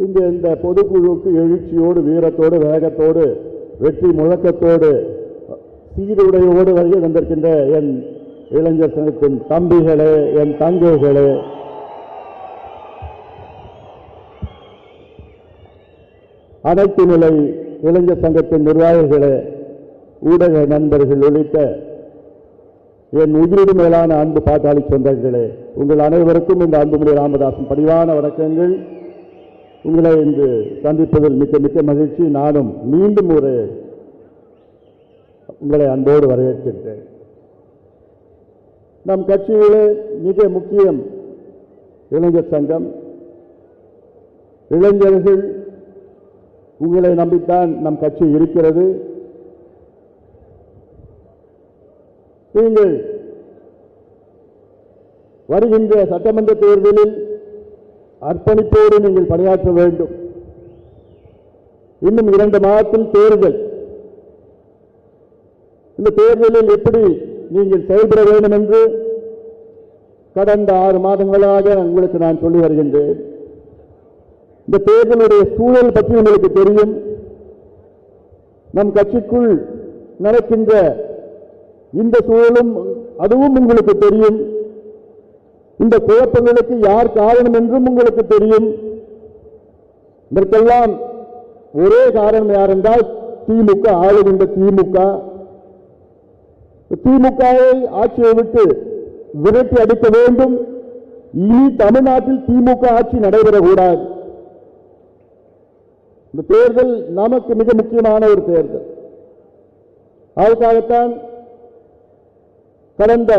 இங்கே இந்த பொதுக்குழுவுக்கு எழுச்சியோடு வீரத்தோடு வேகத்தோடு வெற்றி முழக்கத்தோடு சீருடையோடு வருகை வந்திருக்கின்ற என் இளைஞர் சங்கத்தின் தம்பிகளே, என் தங்கைகளே, அனைத்து நிலை இளைஞர் சங்கத்தின் நிர்வாகிகளே, ஊடக நண்பர்கள் உள்ளிட்ட என் உயிரிடு மேலான அன்பு பாட்டாளி சொந்தங்களே, உங்கள் அனைவருக்கும் இந்த அன்புமணி ராமதாசன் பணிவான வணக்கங்கள். உங்களை இன்று சந்திப்பதில் மிக்க மிக்க மகிழ்ச்சி. நானும் மீண்டும் ஒரு உங்களை அன்போடு வரவேற்கின்றேன். நம் கட்சியிலே மிக முக்கியம் இளைஞர் சங்கம். இளைஞர்கள் உங்களை நம்பித்தான் நம் கட்சி இருக்கிறது. நீங்கள் வருகின்ற சட்டமன்ற தேர்தலில் அர்ப்பணிப்போடு நீங்கள் பணியாற்ற வேண்டும். இன்னும் 2 மாதத்தில் தேர்தல். இந்த தேர்தலில் எப்படி நீங்கள் செயல்பட வேண்டும் என்று கடந்த 6 மாதங்களாக உங்களுக்கு நான் சொல்லி வருகின்றேன். இந்த தேர்தலுடைய சூழல் பற்றி உங்களுக்கு தெரியும். நம் கட்சிக்குள் நடக்கின்ற இந்த சூழலும் அதுவும் உங்களுக்கு தெரியும். இந்த குழப்பங்களுக்கு யார் காரணம் என்றும் உங்களுக்கு தெரியும். இதற்கெல்லாம் ஒரே காரணம் யார் என்றால் திமுக, ஆளுகின்ற திமுகவை ஆட்சியை விட்டு விரட்டி அடிக்க வேண்டும். இனி தமிழ்நாட்டில் திமுக ஆட்சி நடைபெறக்கூடாது. இந்த தேர்தல் நமக்கு மிக முக்கியமான ஒரு தேர்தல். அதற்காகத்தான் கடந்த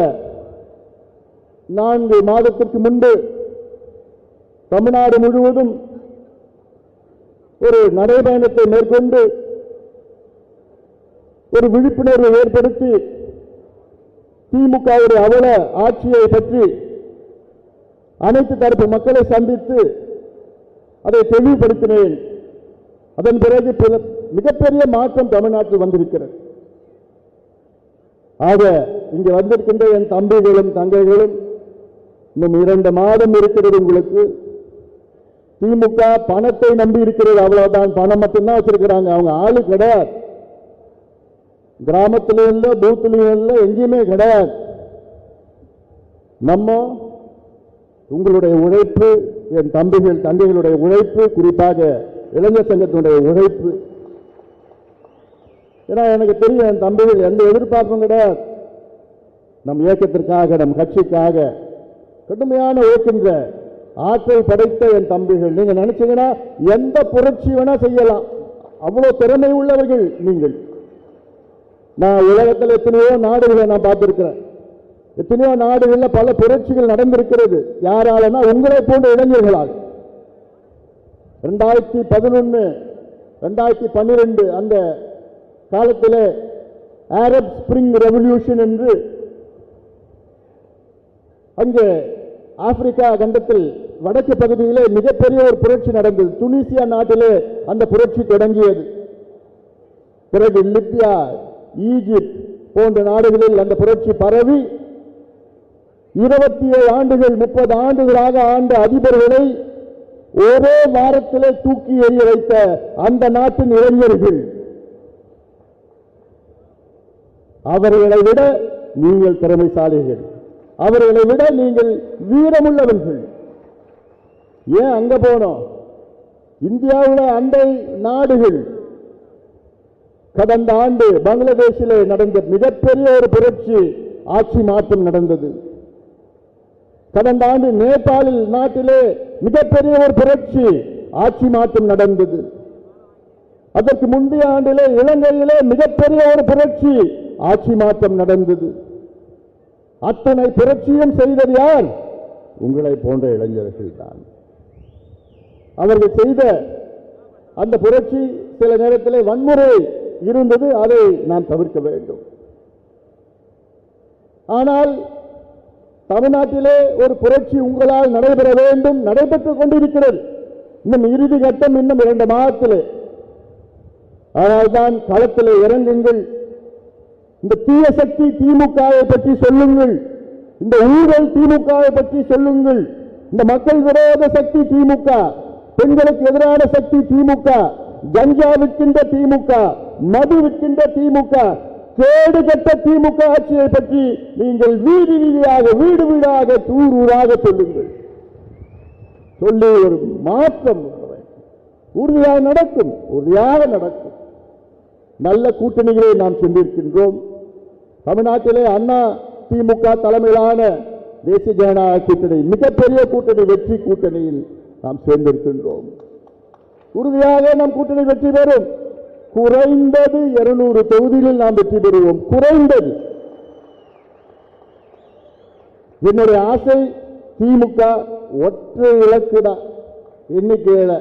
4 மாதத்திற்கு முன்பு தமிழ்நாடு முழுவதும் ஒரு நடைபயணத்தை மேற்கொண்டு ஒரு விழிப்புணர்வை ஏற்படுத்தி திமுகவுடைய அவல ஆட்சியை பற்றி அனைத்து தரப்பு மக்களை சந்தித்து அதை தெளிவுபடுத்தினேன். அதன் பிறகு மிகப்பெரிய மாற்றம் தமிழ்நாட்டில் வந்திருக்கிறது. ஆக இங்கு வந்திருக்கின்ற என் தம்பிகளும் தங்கைகளும், இன்னும் 2 மாதம் இருக்கிறது உங்களுக்கு. திமுக பணத்தை நம்பி இருக்கிறது, அவ்வளவுதான். பணம் மட்டும்தான் வச்சிருக்கிறாங்க. அவங்க ஆளு கிடையாது. கிராமத்திலும் இல்லை, பூத்திலையும் இல்லை, எங்கேயுமே கிடையாது. நம்ம உங்களுடைய உழைப்பு, என் தம்பிகள் தங்கைகளுடைய உழைப்பு, குறிப்பாக இளைஞர் சங்கத்தினுடைய உழைப்பு. ஏன்னா எனக்கு தெரியும் என் தம்பிகள் எந்த எதிர்பார்ப்பும் கிடையாது. நம் இயக்கத்திற்காக, நம் கட்சிக்காக கடுமையான ஓட்டுகின்ற ஆற்றல் படைத்த என் தம்பிகள். நீங்க நினைச்சீங்கன்னா எந்த புரட்சி வேணா செய்யலாம். அவ்வளவு திறமை உள்ளவர்கள் நீங்கள். நான் உலகத்தில் எத்தனையோ நாடுகளை நான் பார்த்திருக்கிறேன். எத்தனையோ நாடுகளில் பல புரட்சிகள் நடந்திருக்கிறது. யாராலனா உங்களை போன்ற இளைஞர்களால். 2011 2012 அந்த காலத்தில் அரப் ஸ்பிரிங் ரெவல்யூஷன் என்று அங்கே ஆப்பிரிக்கா கண்டத்தில் வடக்கு பகுதியிலே மிகப்பெரிய ஒரு புரட்சி நடந்தது. துனிசியா நாட்டிலே அந்த புரட்சி தொடங்கியது. பிறகு லிபியா, ஈஜிப்ட் போன்ற நாடுகளில் அந்த புரட்சி பரவி 27 ஆண்டுகள் 30 ஆண்டுகளாக ஆண்ட அதிபர்களை ஒரே வாரத்திலே தூக்கி எறிய வைத்த அந்த நாட்டின் இளைஞர்கள். அவர்களை விட நீங்கள் திறமைசாலிகள். அவர்களை விட நீங்கள் வீரமுள்ளவர்கள். ஏன் அங்க போனோம்? இந்தியாவில் அண்டை நாடுகள் கடந்த ஆண்டு பங்களாதேஷிலே நடந்த மிகப்பெரிய ஒரு புரட்சி, ஆட்சி மாற்றம் நடந்தது. கடந்த ஆண்டு நேபாளில் நாட்டிலே மிகப்பெரிய ஒரு புரட்சி, ஆட்சி மாற்றம் நடந்தது. அதற்கு முந்தைய ஆண்டிலே இலங்கையிலே மிகப்பெரிய ஒரு புரட்சி, ஆட்சி மாற்றம் நடந்தது. அத்தனை புரட்சியும் செய்தது யார்? உங்களை போன்ற இளைஞர்கள் தான். அவர்கள் செய்த அந்த புரட்சி சில நேரத்தில் வன்முறை இருந்தது. அதை நாம் தவிர்க்க வேண்டும். ஆனால் தமிழ்நாட்டிலே ஒரு புரட்சி உங்களால் நடைபெற வேண்டும், நடைபெற்றுக் கொண்டிருக்கிறது. இன்னும் இறுதி கட்டம் இன்னும் 2 மாதத்திலே. அதனால்தான் களத்திலே இறங்குங்கள். இந்த தீய சக்தி திமுகவை பற்றி சொல்லுங்கள். இந்த ஊழல் திமுகவை பற்றி சொல்லுங்கள். இந்த மக்கள் விரோத சக்தி திமுக, பெண்களுக்கு எதிரான சக்தி திமுக, கஞ்சா விற்கின்ற திமுக, மது விற்கின்ற திமுக, கேடு கட்ட திமுக ஆட்சியை பற்றி நீங்கள் வீதி வீதியாக, வீடு வீடாக, ஊர் ஊராக சொல்லுங்கள். சொல்லி ஒரு மாற்றம் உறுதியாக நடக்கும், உறுதியாக நடக்கும். நல்ல கூட்டணிகளை நாம் சென்றிருக்கின்றோம். தமிழ்நாட்டிலே அண்ணா திமுக தலைமையிலான தேசிய ஜனநாயக கூட்டணி, மிகப்பெரிய கூட்டணி, வெற்றி கூட்டணியில் நாம் சேர்ந்திருக்கின்றோம். உறுதியாக நம் கூட்டணி வெற்றி பெறும். குறைந்தது 200 தொகுதிகளில் நாம் வெற்றி பெறுவோம். குறைந்தது. என்னுடைய ஆசை திமுக ஒற்றை இலக்கு தான். எண்ணிக்கையில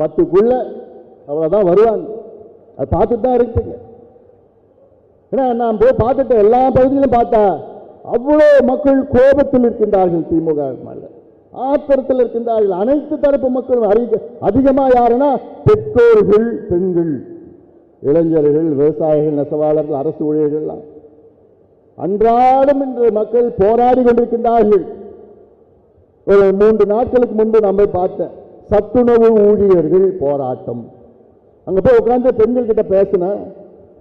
10க்குள்ள அவ்வளவுதான் வருவாங்க. அது பார்த்துட்டு தான் இருக்குங்க. ஏன்னா நான் போய் பார்த்துட்டு எல்லா பகுதியிலும் பார்த்தா அவ்வளோ மக்கள் கோபத்தில் இருக்கின்றார்கள். திமுக ஆத்திரத்தில் இருக்கின்றார்கள். அனைத்து தரப்பு மக்களும் அதிகமாக யாருன்னா பெற்றோர்கள், பெண்கள், இளைஞர்கள், விவசாயிகள், நெசவாளர்கள், அரசு ஊழியர்கள் அன்றாடம் இன்று மக்கள் போராடி கொண்டிருக்கின்றார்கள். ஒரு 3 நாட்களுக்கு முன்பு நம்ம பார்த்த சத்துணவு ஊழியர்கள் போராட்டம். அங்க போய் உட்கார்ந்து பெண்கள் கிட்ட பேசின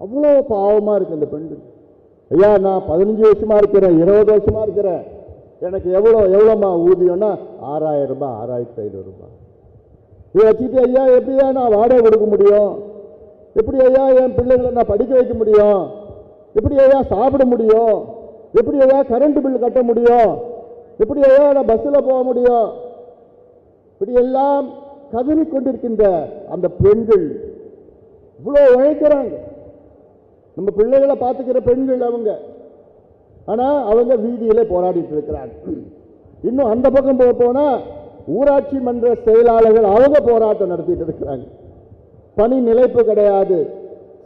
அவ்வளோ பாவமா இருக்கு அந்த பெண்கள். ஐயா, நான் 15 வருஷமா இருக்கிறேன், 20 வருஷமா இருக்கிறேன், எனக்கு எவ்வளோமா ஊதியம்னா 6000 ரூபாய், 6500 ரூபாய். இதை வச்சுட்டு ஐயா எப்படியா நான் வாடகை கொடுக்க முடியும்? எப்படி ஐயா என் பிள்ளைகளை நான் படிக்க வைக்க முடியும்? எப்படி ஐயா சாப்பிட முடியும்? எப்படி ஐயா கரண்ட் பில் கட்ட முடியும்? எப்படி ஐயா நான் பஸ்ஸில் போக முடியும்? இப்படி எல்லாம் கதறி கொண்டிருக்கின்ற அந்த பெண்கள் இவ்வளோ உழைக்கிறாங்க. நம்ம பிள்ளைகளை பார்த்துக்கிற பெண்கள் அவங்க. ஆனா அவங்க வீதியில போராடிட்டு இருக்கிறாங்க. இன்னும் அந்த பக்கம் போனா ஊராட்சி மன்ற செயலாளர்கள் அவங்க போராட்டம் நடத்திட்டு இருக்கிறாங்க. பணி நிலைப்பு கிடையாது,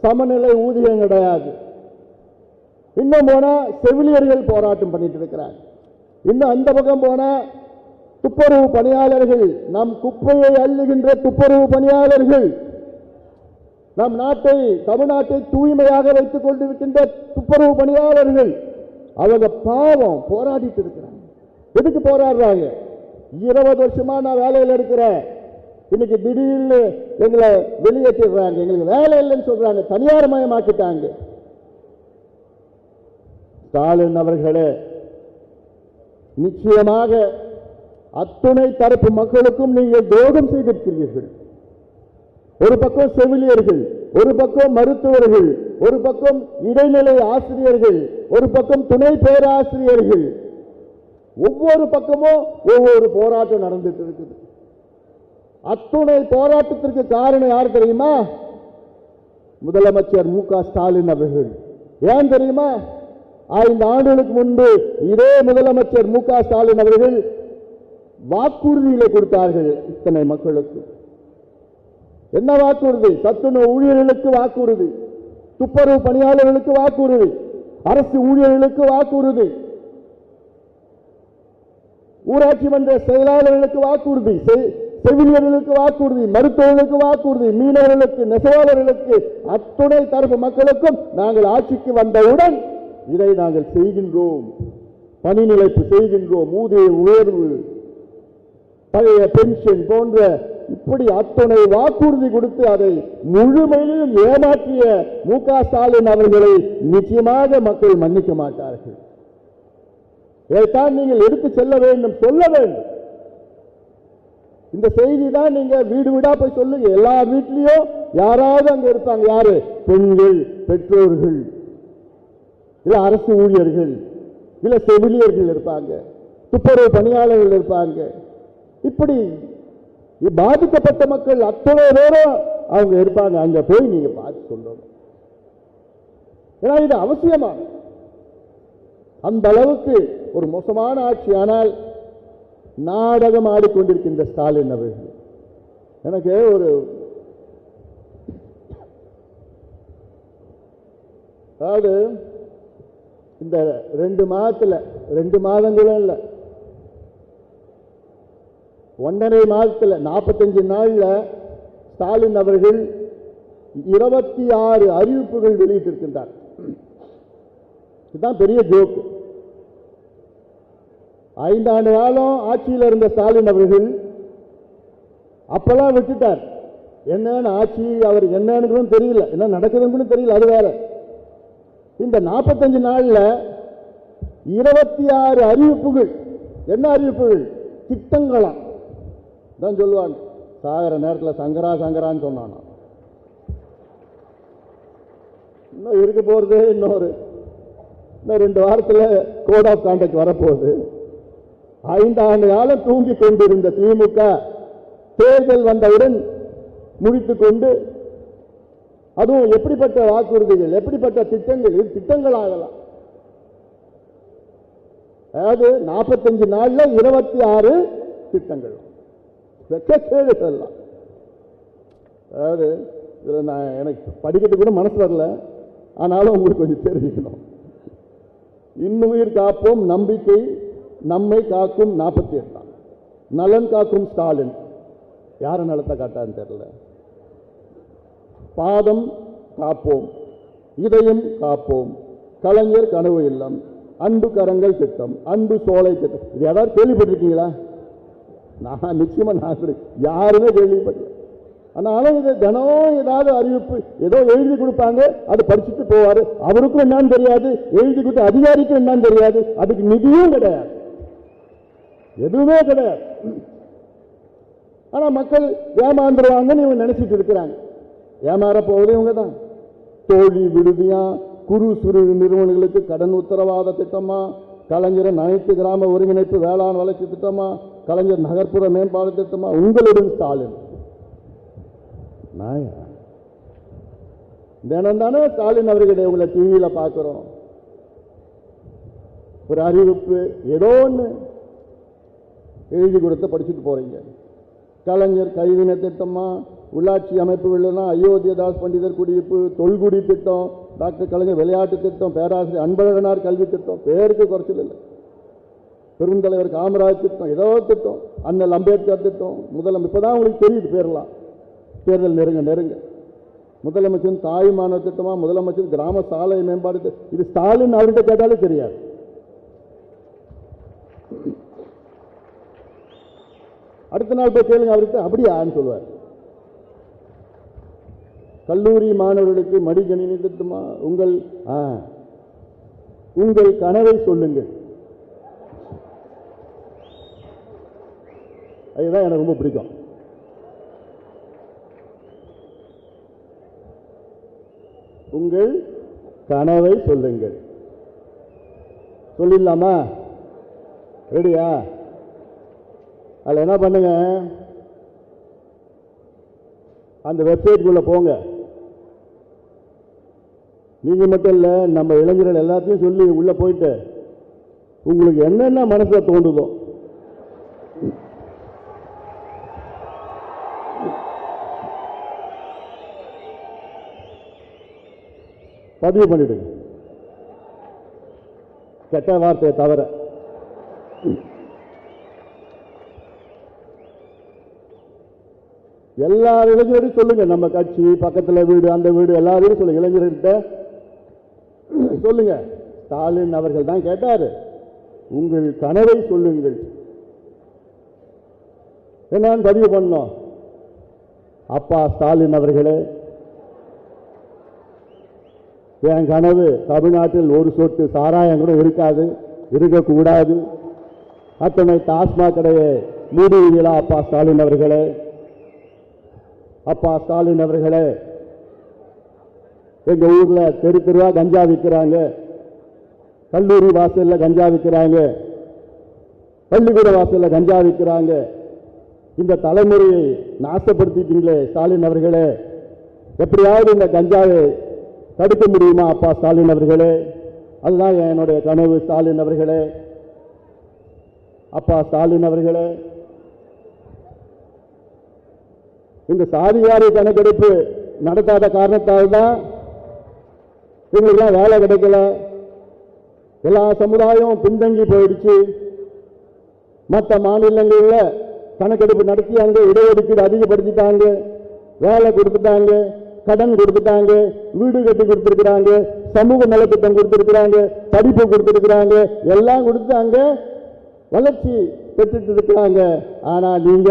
சமநிலை ஊதியம் கிடையாது. இன்னும் போனா செவிலியர்கள் போராட்டம் பண்ணிட்டு இருக்கிறாங்க. இன்னும் அந்த பக்கம் போனா துப்புரவு பணியாளர்கள், நம் குப்பையை அள்ளுகின்ற துப்புரவு பணியாளர்கள், நம் நாட்டை, தமிழ்நாட்டை தூய்மையாக வைத்துக் கொண்டிருக்கின்ற துப்புரவு பணியாளர்கள், அவங்க பாவம் போராடிட்டு இருக்கிறாங்க. எதுக்கு போராடுறாங்க? 20 வருஷமா நான் வேலையில் இருக்கிறேன், இன்னைக்கு திடீர்னு எங்களை வெளியேற்றிடுறாங்க, எங்களுக்கு வேலை இல்லைன்னு சொல்றாங்க, தனியார் மயமாக்கிட்டாங்க. ஸ்டாலின் அவர்களே, நிச்சயமாக அத்துணை தரப்பு மக்களுக்கும் நீங்கள் துரோகம் செய்திருக்கிறீர்கள். ஒரு பக்கம் செவிலியர்கள், ஒரு பக்கம் மருத்துவர்கள், ஒரு பக்கம் இடைநிலை ஆசிரியர்கள், ஒரு பக்கம் துணை பேராசிரியர்கள், ஒவ்வொரு பக்கமும் ஒவ்வொரு போராட்டம் நடந்துட்டு இருக்குது. அத்துணை போராட்டத்திற்கு காரணம் யார் தெரியுமா? முதலமைச்சர் மு.க. ஸ்டாலின் அவர்கள். ஏன் தெரியுமா? 5 ஆண்டுகளுக்கு முன்பு இதே முதலமைச்சர் மு.க. ஸ்டாலின் அவர்கள் வாக்குறுதிகளை கொடுத்தார்கள் இத்தனை மக்களுக்கு. என்ன வாக்குறுதி? சத்துணவு ஊழியர்களுக்கு வாக்குறுதி, துப்புரவு பணியாளர்களுக்கு வாக்குறுதி, அரசு ஊழியர்களுக்கு வாக்குறுதி, ஊராட்சி மன்ற செயலாளர்களுக்கு வாக்குறுதி, செவிலியர்களுக்கு வாக்குறுதி, மருத்துவர்களுக்கு வாக்குறுதி, மீனவர்களுக்கு, நெசவாளர்களுக்கு, அத்துணை தரப்பு மக்களுக்கும் நாங்கள் ஆட்சிக்கு வந்தவுடன் இதை நாங்கள் செய்கின்றோம். பணி நிலைப்பு செய்கின்றோம், ஊதிய உயர்வு, பழைய பென்ஷன் போன்ற இப்படி அத்தனை வாக்குறுதி கொடுத்து அதை முழுமையிலும் ஏமாற்றிய மு.க. ஸ்டாலின் அவர்களை நிச்சயமாக மக்கள் மன்னிக்க மாட்டார்கள். இதைத்தான் நீங்கள் எடுத்து செல்ல வேண்டும், சொல்ல வேண்டும். இந்த செய்தி தான் நீங்க வீடு வீடா போய் சொல்லுங்க. எல்லா வீட்லயும் யாராவது அங்க இருப்பாங்க. யாரு? பெண்கள், பெற்றோர்கள், இல்ல அரசு ஊழியர்கள், இல்ல செவிலியர்கள் இருப்பாங்க, துப்புரவு பணியாளர்கள் இருப்பாங்க. இப்படி பாதிக்கப்பட்ட மக்கள் அத்தனை பேரும் அவங்க இருப்பாங்க. அங்க போய் நீங்க பார்த்து சொல்லணும். ஏன்னா இது அவசியமா. அந்த அளவுக்கு ஒரு மோசமான ஆட்சி. ஆனால் நாடகம் ஆடிக்கொண்டிருக்கின்ற ஸ்டாலின் அவர்கள். எனக்கு ஒரு அதாவது இந்த 2 மாதத்துல 2 மாதங்களும் இல்லை, 1.5 மாதத்துல 45 நாள்ல ஸ்டாலின் அவர்கள் 26 அறிவிப்புகள் வெளியிட்டிருக்கின்றார். இதுதான் பெரிய ஜோக். 5 ஆண்டு காலம் ஆட்சியில் இருந்த ஸ்டாலின் அவர்கள் அப்பெல்லாம் விட்டுட்டார். என்னன்னு ஆட்சி அவர் என்னன்னு தெரியல, என்ன நடக்குதுன்னு தெரியல, அது வேற. இந்த 45 நாள்ல 26 அறிவிப்புகள். என்ன அறிவிப்புகள்? திட்டங்களாம் தான் சொல்லுவாங்க. சாகர நேரத்தில் சங்கரா சங்கரான்னு சொன்னான். இன்னும் இருக்க போறது இன்னும் 2 வாரத்தில் கோட் ஆஃப் கான்டக்ட் வரப்போகுது. 5 ஆண்டு காலம் தூங்கி கொண்டிருந்த திமுக தேர்தல் வந்தவுடன் முடித்துக் கொண்டு, அதுவும் எப்படிப்பட்ட வாக்குறுதிகள், எப்படிப்பட்ட திட்டங்கள், இது திட்டங்கள் ஆகலாம். அதாவது 45 நாள்ல 26 திட்டங்கள். அதாவது எனக்கு படிக்கிறதுக்கு கூட மனசு வரல, ஆனாலும் உங்களுக்கு கொஞ்சம் தெரிஞ்சுக்கணும். இன்னுயிர் காப்போம் நம்பிக்கை நம்மை காக்கும் 48, நலன் காக்கும் ஸ்டாலின். யார நலத்தை காட்டான்னு தெரியல. பாதம் காப்போம், இதயம் காப்போம், கலைஞர் கனவு இல்லம், அன்பு கரங்கள் திட்டம், அன்பு சோலை திட்டம். இது யாராவது கேள்விப்பட்டிருக்கீங்களா? நான் நிச்சயமா யாருமே கேள்விப்பட்டல. ஆனாலும் இது தினம் ஏதாவது அறிவிப்பு ஏதோ எழுதி கொடுப்பாங்க, அதை படிச்சுட்டு போவாரு. அவருக்கும் என்னன்னு தெரியாது, எழுதி கொடுத்த அதிகாரிக்கும் என்னன்னு தெரியாது, அதுக்கு நிதியும் கிடையாது, எதுவுமே கிடையாது. ஆனா மக்கள் ஏமாந்துருவாங்கன்னு இவங்க நினைச்சிட்டு இருக்கிறாங்க. ஏமாற போவதே இவங்க தான். தோழி விடுதியா, குறு சிறு நிறுவனங்களுக்கு கடன் உத்தரவாத திட்டமா, கலைஞர் அனைத்து கிராம ஒருங்கிணைப்பு வேளாண் வளர்ச்சி திட்டமா, கலைஞர் நகர்ப்புற மேம்பாடு திட்டமா, உங்களுடன் ஸ்டாலின். தினம் தானே ஸ்டாலின் அவர்களை உங்களை டிவியில பார்க்கிறோம். ஒரு அறிவிப்பு ஏதோ ஒன்று எழுதி கொடுத்து படிச்சுட்டு போறீங்க. கலைஞர் கைவினை திட்டமா, உள்ளாட்சி அமைப்புகள், அயோத்தியதாஸ் பண்டிதர் குடியிருப்பு, தொல்குடி திட்டம், டாக்டர் கலைஞர் விளையாட்டு திட்டம், பேராசிரியர் அன்பழகனார் கல்வி திட்டம், பேருக்கு குறைச்சல் இல்லை. பெருந்தலைவர் காமராஜ் திட்டம், ஏதோ திட்டம், அண்ணல் அம்பேத்கர் திட்டம், முதலமைச்சர். இப்பதான் உங்களுக்கு தெரியுது பேரெல்லாம். தேர்தல் நெருங்க முதலமைச்சர் தாய்மான திட்டமா, முதலமைச்சர் கிராம சாலை மேம்பாடு. இது ஸ்டாலின் அவர்கிட்ட கேட்டாலே தெரியாது. அடுத்த நாள் போய் கேளுங்க அவருக்கு, அப்படியான்னு சொல்லுவார். கல்லூரி மாணவர்களுக்கு மடிக்கணினி திட்டமா, உங்கள் கனவை சொல்லுங்கள். அதுதான் எனக்கு ரொம்ப பிடிக்கும். உங்கள் கனவை சொல்லுங்கள். சொல்லிடலாமா? ரெடியா? அதில் என்ன பண்ணுங்க, அந்த வெப்சைட்டுக்குள்ள போங்க. நீங்க மட்டும் இல்ல, நம்ம இளைஞர்கள் எல்லாத்தையும் சொல்லி உள்ள போயிட்டு உங்களுக்கு என்னென்ன மனசுல தோன்றுதோ பதிவு பண்ணிடுங்க. கெட்ட வார்த்தையை தவிர. எல்லா இளைஞரையும் சொல்லுங்க. நம்ம கட்சி பக்கத்தில் வீடு, அந்த வீடு, எல்லாரையும் சொல்லுங்க. இளைஞர்கிட்ட சொல்லுங்க. ஸ்டாலின் அவர்கள் தான் கேட்டாரு, உங்கள் கனவை சொல்லுங்கள். என்னன்னு பதிவு பண்ணோம். அப்பா ஸ்டாலின் அவர்களே, என் கனவு தமிழ்நாட்டில் ஒரு சொட்டு சாராயம் கூட இருக்காது, இருக்கக்கூடாது. அத்தனை டாஸ்மாக் கடையை மூடுவீங்களா அப்பா ஸ்டாலின் அவர்களே? அப்பா ஸ்டாலின் அவர்களே, எங்க ஊர்ல தெரு தெருவா கஞ்சா விற்கிறாங்க, கல்லூரி வாசல்ல கஞ்சா விற்கிறாங்க, பள்ளிக்கூட வாசல்ல கஞ்சா விற்கிறாங்க. இந்த தலைமுறையை நாசப்படுத்திட்டீங்களே ஸ்டாலின் அவர்களே, எப்படியாவது இந்த கஞ்சாவை தடுக்க முடியுமா அப்பா ஸ்டாலின் அவர்களே? அதுதான் என்னுடைய கனவு ஸ்டாலின் அவர்களே. அப்பா ஸ்டாலின் அவர்களே, இந்த சாதிவாரி கணக்கெடுப்பு நடத்தாத காரணத்தால் தான் இவங்களுக்கெல்லாம் வேலை கிடைக்கல. எல்லா சமுதாயம் பின்தங்கி போயிடுச்சு. மற்ற மாநிலங்களில் கணக்கெடுப்பு நடத்தி அங்க இடஒதுக்கீடு அதிகப்படுத்திட்டாங்க, வேலை கொடுத்துட்டாங்க, கடன் கொடுத்துட்டாங்க, வீடு கட்டி கொடுத்திருக்கிறாங்க, சமூக நலத்திட்டம் கொடுத்திருக்கிறாங்க, படிப்பு கொடுத்திருக்கிறாங்க, எல்லாம் கொடுத்து அங்க வளர்ச்சி பெற்றுட்டு இருக்கிறாங்க. ஆனா நீங்க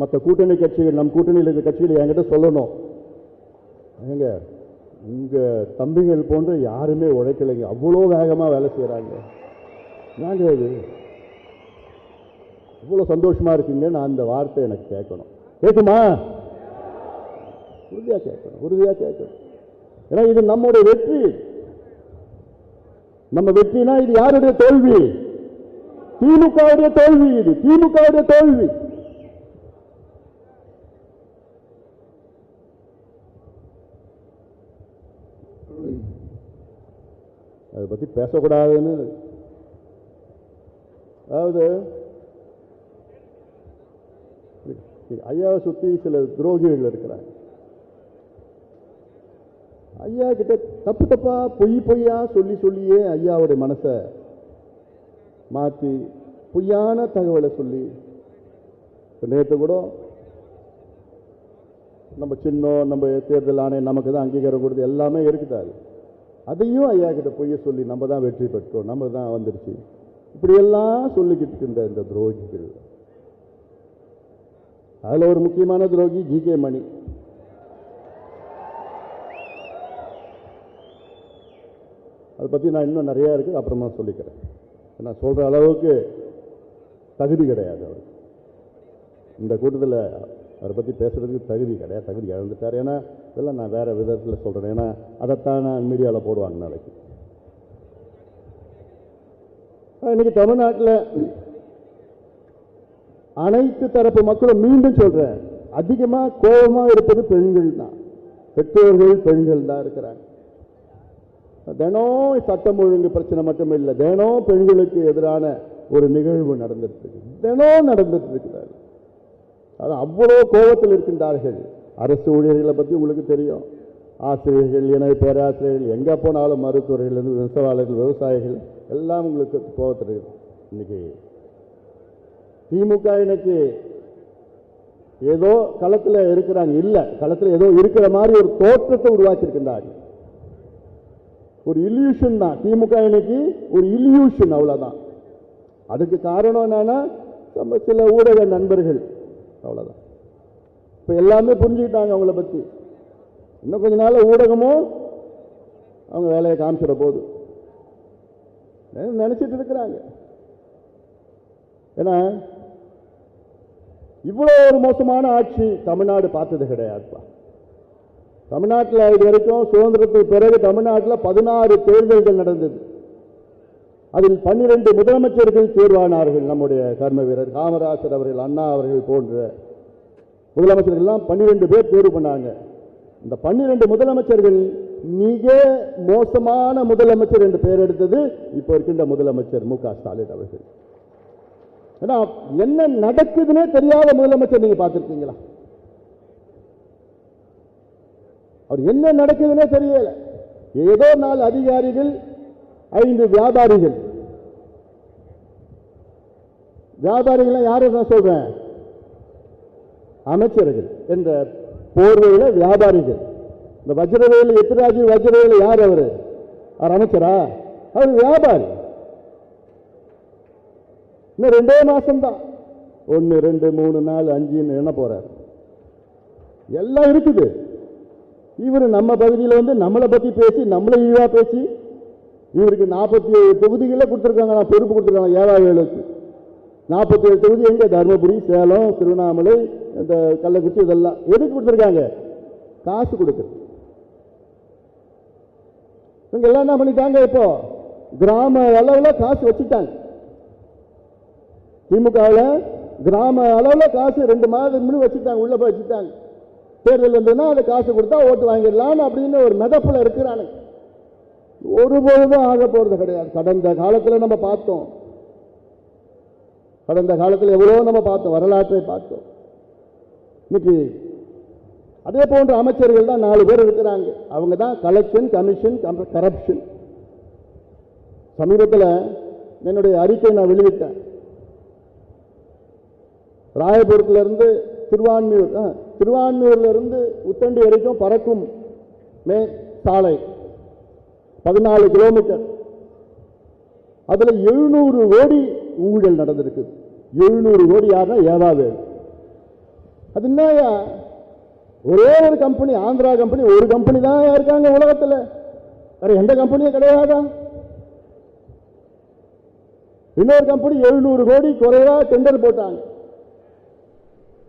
மற்ற கூட்டணி கட்சிகள், நம் கூட்டணியில் இருக்கிற கட்சிகள் என்கிட்ட சொல்லணும், எங்க உங்க தம்பிகள் போன்ற யாருமே உழைக்கலைங்க, அவ்வளோ வேகமாக வேலை செய்கிறாங்க, நாங்க இது இவ்வளோ சந்தோஷமா இருக்குங்க. நான் அந்த வார்த்தை எனக்கு கேட்கணும், கேட்குமா? உறுதியாக கேட்கணும், உறுதியாக கேட்கணும். ஏன்னா இது நம்முடைய வெற்றி. நம்ம வெற்றினா இது யாருடைய தோல்வி? திமுகவுடைய தோல்வி. இது திமுகவுடைய தோல்வி. அதை பத்தி பேசக்கூடாதுன்னு, அதாவது ஐயாவை சுத்தி சில துரோகிகள் இருக்கிறாங்க. ஐயா கிட்ட தப்பு தப்பா பொய்யா சொல்லியே ஐயாவுடைய மனசை மாற்றி பொய்யான தகவலை சொல்லி, நேற்று கூட நம்ம சின்னம், நம்ம தேர்தல் ஆணையம் நமக்கு தான் அங்கீகாரம் கொடுத்து எல்லாமே இருக்குதாது, அதையும் ஐயா கிட்ட பொய்ய சொல்லி நம்ம தான் வெற்றி பெற்றோம், நம்ம தான் வந்துருச்சு, இப்படியெல்லாம் சொல்லிக்கிட்டு இருந்த இந்த துரோகிகள். அதில் ஒரு முக்கியமான துரோகி ஜி.கே. மணி. அதை பற்றி நான் இன்னும் நிறையா இருக்குது, அப்புறமா சொல்லிக்கிறேன். நான் சொல்கிற அளவுக்கு தகுதி கிடையாது அவர். இந்த கூட்டத்தில் அவரை பற்றி பேசுகிறதுக்கு தகுதி கிடையாது, தகுதி இழந்துட்டார். ஏன்னா இதெல்லாம் நான் வேறு விதத்தில் சொல்கிறேன், ஏன்னா அதைத்தான் நான் மீடியாவில் போடுவாங்க நாளைக்கு. இன்னைக்கு தமிழ்நாட்டில் அனைத்து தரப்பு மக்களும், மீண்டும் சொல்கிறேன், அதிகமாக கோபமாக இருப்பது பெண்கள் தான், பெற்றோர்கள் பெண்கள் தான் இருக்கிறாங்க. தினம் சட்டம் ஒழுங்கு பிரச்சனை மட்டும் இல்லை, தினம் பெண்களுக்கு எதிரான ஒரு நிகழ்வு நடந்துட்டு இருக்கு, தினம் நடந்துட்டு இருக்கிறார்கள். அது அவ்வளோ கோபத்தில் இருக்கின்றார்கள். அரசு ஊழியர்களை பற்றி உங்களுக்கு தெரியும், ஆசிரியர்கள், இணை பேராசிரியர்கள், எங்கே போனாலும் மருத்துவர்கள், நெசவாளர்கள், விவசாயிகள் எல்லாம் உங்களுக்கு கோபத்தில் இருக்கு. இன்னைக்கு திமுக இன்னைக்கு ஏதோ களத்தில் இருக்கிறாங்க, இல்லை, களத்தில் ஏதோ இருக்கிற மாதிரி ஒரு தோற்றத்தை உருவாக்கி இருக்கின்றார்கள். ஒரு இல்யூஷன் தான் திமுக இன்னைக்கு, ஒரு இல்யூஷன், அவ்வளவுதான். அதுக்கு காரணம் என்னன்னா நம்ம சில ஊடக நண்பர்கள், அவ்வளவுதான். இப்ப எல்லாமே புரிஞ்சுக்கிட்டாங்க அவங்கள பத்தி. இன்னும் கொஞ்ச நாள் ஊடகமும் அவங்க வேலையை காமிச்சிட போது நினைச்சிட்டு இருக்கிறாங்க. ஏன்னா இவ்வளவு ஒரு மோசமான ஆட்சி தமிழ்நாடு பார்த்தது கிடையாதுப்பா. தமிழ்நாட்டில் இது வரைக்கும் சுதந்திரத்துக்கு பிறகு தமிழ்நாட்டில் 16 தேர்தல்கள் நடந்தது. அதில் 12 முதலமைச்சர்கள் தேர்வானார்கள். நம்முடைய கர்ம வீரர் காமராஜர் அவர்கள், அண்ணா அவர்கள் போன்ற முதலமைச்சர்கள் எல்லாம் 12 பேர் தேர்வு பண்ணாங்க. இந்த 12 முதலமைச்சர்கள் மிக மோசமான முதலமைச்சர் என்று பெயர் எடுத்தது இப்போ இருக்கின்ற முதலமைச்சர் மு.க. ஸ்டாலின் அவர்கள். ஏன்னா என்ன நடக்குதுன்னே தெரியாத முதலமைச்சர் நீங்க பார்த்திருக்கீங்களா? அவர் என்ன நடக்குதுன்னே தெரியல. ஏதோ 4 அதிகாரிகள், 5 வியாபாரிகள். வியாபாரிகள் யாரும் நான் சொல்றேன், அமைச்சர்கள் என்ற போர்வையில வியாபாரிகள். இந்த வஜ்ரவேலு, எத்திராஜி வஜ்ரவேலு யார்? அவரு அமைச்சரா? அவர் வியாபாரி. இன்னும் 2 மாசம் தான், 1 2 3 4 5 என்ன போறார், எல்லாம் இருக்குது. இவர் நம்ம பகுதியில் வந்து நம்மளை பத்தி பேசி, நம்மளை இழிவா பேசி, இவருக்கு 47 தொகுதிகளை கொடுத்துருக்காங்க, நான் பொறுப்பு கொடுத்துருக்காங்க. 7 47 தொகுதி எங்க? தர்மபுரி, சேலம், திருவண்ணாமலை, இந்த கள்ளக்குறிச்சி, இதெல்லாம் எதுக்கு கொடுத்துருக்காங்க? காசு கொடுக்குறது. இவங்க எல்லாம் என்ன பண்ணிட்டாங்க, இப்போ கிராம அளவில் காசு வச்சுட்டாங்க. திமுகவில் கிராம அளவில் காசு 2 மாதத்துக்கு முன்னாடி வச்சுட்டாங்க, உள்ள போய் வச்சுட்டாங்க. தேர்தல் வந்ததுன்னா அதை காசு கொடுத்தா ஓட்டு வாங்கிடலாம் அப்படின்னு ஒரு மெதப்பில் இருக்கிறாங்க. ஒருபொழுதும் ஆக போறது கிடையாது. கடந்த காலத்தில் நம்ம பார்த்தோம், கடந்த காலத்தில் எவ்வளோ நம்ம பார்த்தோம், வரலாற்றை பார்த்தோம். இன்னைக்கு அதே போன்ற அமைச்சர்கள் தான் 4 பேர் இருக்கிறாங்க. அவங்க தான் கலெக்ஷன், கமிஷன், கரப்ஷன். சமீபத்தில் என்னுடைய அறிக்கை நான் வெளியிட்டேன். ராயபுரத்திலிருந்து திருவான்மியூர்ல இருந்து உத்தண்டி வரைக்கும் பறக்கும் சாலை 14 கிலோமீட்டர். அதுல 700 கோடி ஊழல் நடந்திருக்கு. 700 கோடி யாருன்னா ஏவாவேலு. அது என்னயா, ஒரே ஒரு கம்பெனி, ஆந்திரா கம்பெனி, ஒரு கம்பெனி தான் இருக்காங்க உலகத்தில், வேற எந்த கம்பெனியும் கிடையாதா? இன்னொரு கம்பெனி 700 கோடி குறைவா டெண்டர் போட்டாங்க,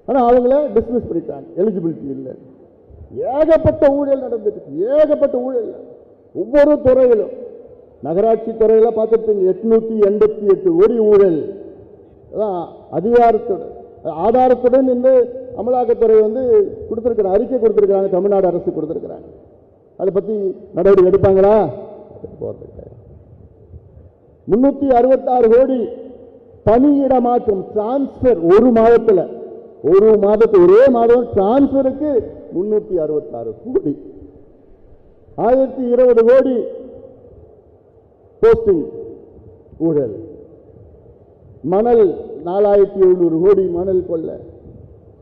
ஆனா அவங்கள டிஸ்மிஸ் பண்ணிட்டாங்க, எலிஜிபிலிட்டி இல்லை. ஏகப்பட்ட ஊழல் நடந்துட்டு, ஏகப்பட்ட ஊழல் ஒவ்வொரு துறையிலும். நகராட்சி துறையில பார்த்துருப்பீங்க 888 கோடி ஊழல். அதிகாரத்துடன் ஆதாரத்துடன் இந்த அமலாக்கத்துறை கொடுத்திருக்கிற அறிக்கை கொடுத்திருக்கிறாங்க, தமிழ்நாடு அரசு கொடுத்திருக்கிறாங்க. அதை பத்தி நடவடிக்கை எடுப்பாங்களா? 366 கோடி பணியிட மாற்றம், டிரான்ஸ்பர் ஒரு மாதத்தில், ஒரே மாதம் டிரான்ஸ்பருக்கு 366 கோடி. 1020 கோடி போஸ்டிங் ஊழல். மணல் 4700 கோடி மணல் கொள்ள.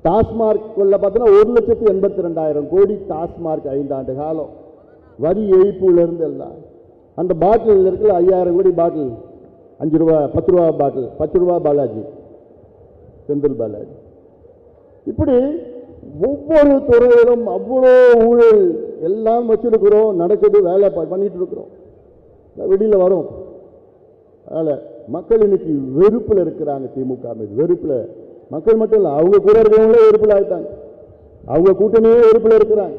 டாஸ்மார்க் கொள்ள பார்த்தீங்கன்னா 1,82,000 கோடி. டாஸ்மார்க் 5 ஆண்டு காலம் வரி ஏய்ப்புல இருந்து எல்லாம். அந்த பாட்டில் இருக்குல்ல 5000 கோடி பாட்டில், 5 ரூபா 10 ரூபா பாட்டில், 10 ரூபா பாலாஜி, செந்தில் பாலாஜி. இப்படி ஒவ்வொரு துறையிலும் அவ்வளோ ஊழல் எல்லாம் வச்சிருக்கிறோம், நடக்குது, வேலை பண்ணிட்டு இருக்கிறோம், வெளியில வரும். அதனால மக்கள் இன்னைக்கு வெறுப்புல இருக்கிறாங்க, திமுக மீது வெறுப்புல. மக்கள் மட்டும் இல்ல, அவங்க கூட இருக்கிறவங்களே வெறுப்புல ஆயிட்டாங்க. அவங்க கூட்டணியே வெறுப்புல இருக்கிறாங்க.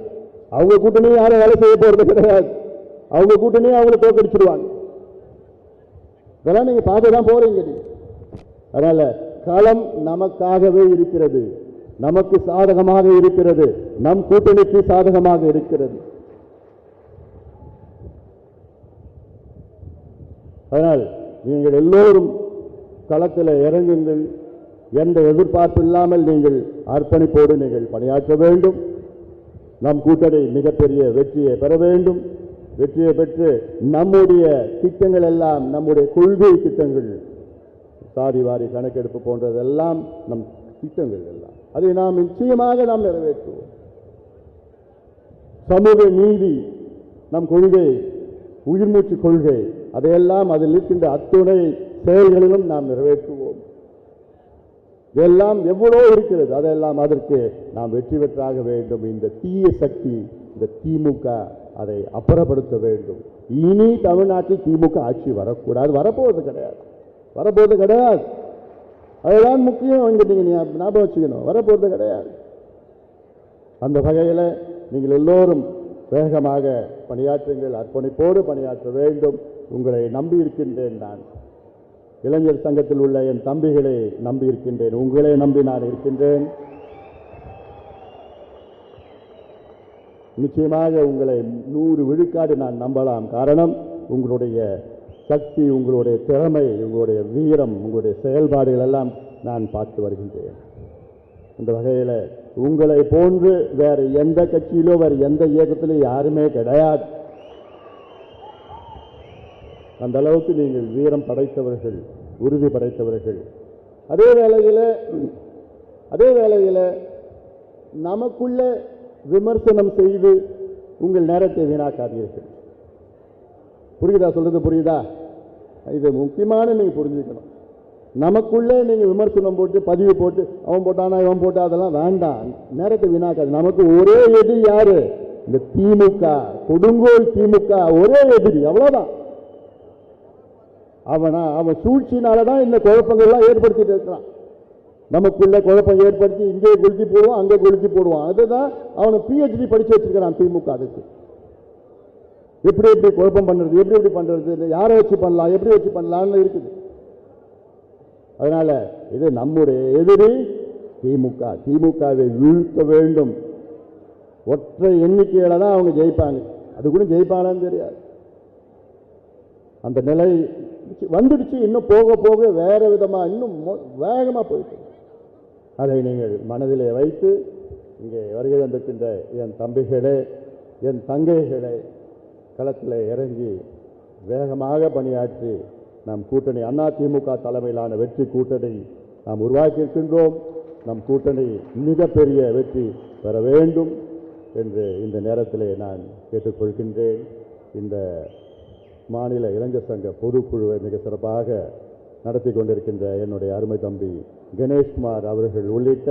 அவங்க கூட்டணியே யாரும் வேலை செய்ய போறது கிடையாது. அவங்க கூட்டணியே அவங்களை தோக்கடிச்சிருவாங்க. இதெல்லாம் நீங்க பார்த்துதான் போறீங்க. அதனால களம் நமக்காகவே இருக்கிறது, நமக்கு சாதகமாக இருக்கிறது, நம் கூட்டணிக்கு சாதகமாக இருக்கிறது. அதனால் நீங்கள் எல்லோரும் களத்தில் இறங்குங்கள். எந்த எதிர்பார்ப்பு இல்லாமல் நீங்கள் அர்ப்பணிப்போடு நீங்கள் பணியாற்ற வேண்டும். நம் கூட்டணி மிகப்பெரிய வெற்றியை பெற வேண்டும். வெற்றியை பெற்று நம்முடைய திட்டங்கள் எல்லாம், நம்முடைய கொள்கை திட்டங்கள், சாதி வாரி கணக்கெடுப்பு போன்றதெல்லாம் நம் திட்டங்கள் எல்லாம், அதை நாம் நிச்சயமாக நாம் நிறைவேற்றுவோம். சமூக நீதி நம் கொள்கை, உயிர்மூச்சு கொள்கை, அதையெல்லாம் அதில் இருக்கின்ற அத்துணை செயல்களிலும் நாம் நிறைவேற்றுவோம். இதெல்லாம் எவ்வளோ இருக்கிறது, அதெல்லாம் அதற்கு நாம் வெற்றி பெற்றாக வேண்டும். இந்த தீய சக்தி, இந்த திமுக, அதை அப்புறப்படுத்த வேண்டும். இனி தமிழ்நாட்டில் திமுக ஆட்சி வரக்கூடாது, வரப்போவது கிடையாது, வரப்போவது கிடையாது. அதுதான் முக்கியம். நீங்க ஞாபகம் வச்சுக்கணும், வரப்போவது கிடையாது. அந்த வகையில் நீங்கள் எல்லோரும் வேகமாக பணியாற்றுங்கள், அர்ப்பணிப்போடு பணியாற்ற வேண்டும். உங்களை நம்பி இருக்கின்றேன். நான் இளைஞர் சங்கத்தில் உள்ள என் தம்பிகளை நம்பி இருக்கின்றேன், உங்களை நம்பி நான் இருக்கின்றேன். நிச்சயமாக உங்களை 100 விழுக்காடு நான் நம்பலாம். காரணம், உங்களுடைய சக்தி, உங்களுடைய திறமை, உங்களுடைய வீரம், உங்களுடைய செயல்பாடுகள் எல்லாம் நான் பார்த்து வருகின்றேன். இந்த வகையில் உங்களை போன்று வேறு எந்த கட்சியிலோ வேறு எந்த இயக்கத்திலும் யாருமே கிடையாது. அந்த அளவுக்கு நீங்கள் வீரம் படைத்தவர்கள், உறுதி படைத்தவர்கள். அதே வேளையில் நமக்குள்ள விமர்சனம் செய்து உங்கள் நேரத்தை வீணாக்காதீர்கள். புரியுதா? சொல்றது புரியுதா? இது முக்கியமான நீங்க புரிஞ்சுக்கணும். நமக்குள்ளே நீங்க விமர்சனம் போட்டு பதிவு போட்டு அவன் போட்டானா இவன் போட்டா அதெல்லாம் வேண்டாம், நேரத்தை வீணாக்காது. நமக்கு ஒரே எதிரி யாரு? இந்த திமுக, கொடுங்கோல் திமுக ஒரே எதிரி, அவ்வளவுதான். அவன் சூழ்ச்சினாலதான் இந்த குழப்பங்கள்லாம் ஏற்படுத்திட்டு இருக்கிறான். நமக்குள்ள குழப்பம் ஏற்படுத்தி இங்கே கொளுத்தி போடுவான், அங்கே கொளுத்தி போடுவான். அதுதான் அவனை PhD படிச்சு வச்சிருக்கிறான் திமுக. அதுக்கு எப்படி எப்படி குழப்பம் பண்றது, எப்படி பண்றது, யாரை வச்சு பண்ணலாம், எப்படி வச்சு பண்ணலாம்னு இருக்குது. அதனால இது நம்முடைய எதிரி திமுக. திமுகவை வீழ்த்த வேண்டும். ஒற்றை எண்ணிக்கையில தான் அவங்க ஜெயிப்பாங்க. அது கூட ஜெயிப்பாங்கன்னு தெரியாது. அந்த நிலை வந்துடுச்சு. இன்னும் போக போக வேற விதமா இன்னும் வேகமா போயிட்டு, அதை நீங்கள் மனதிலே வைத்து இங்கே வருகை வந்திருக்கின்ற என் தம்பிகளே, என் தங்கைகளே, களத்தில் இறங்கி வேகமாக பணியாற்றி நம் கூட்டணி அதிமுக தலைமையிலான வெற்றி கூட்டணி நாம் உருவாக்கி இருக்கின்றோம். நம் கூட்டணி மிகப்பெரிய வெற்றி பெற வேண்டும் என்று இந்த நேரத்திலே நான் கேட்டுக்கொள்கின்றேன். இந்த மாநில இளைஞர் சங்க பொதுக்குழுவை மிக சிறப்பாக நடத்தி கொண்டிருக்கின்ற என்னுடைய அருமை தம்பி கணேஷ்குமார் அவர்கள் உள்ளிட்ட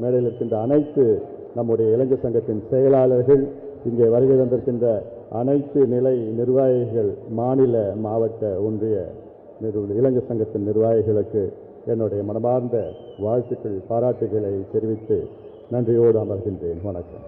மேடையில் இருக்கின்ற அனைத்து நம்முடைய இளைஞர் சங்கத்தின் செயலாளர்கள், இங்கே வருகை தந்திருக்கின்ற அனைத்து நிலை நிர்வாகிகள், மாநில மாவட்ட ஒன்றிய இளைஞர் சங்கத்தின் நிர்வாகிகளுக்கு என்னுடைய மனமார்ந்த வாழ்த்துக்கள், பாராட்டுகளை தெரிவித்து நன்றியோடு அமர்கின்றேன். வணக்கம்.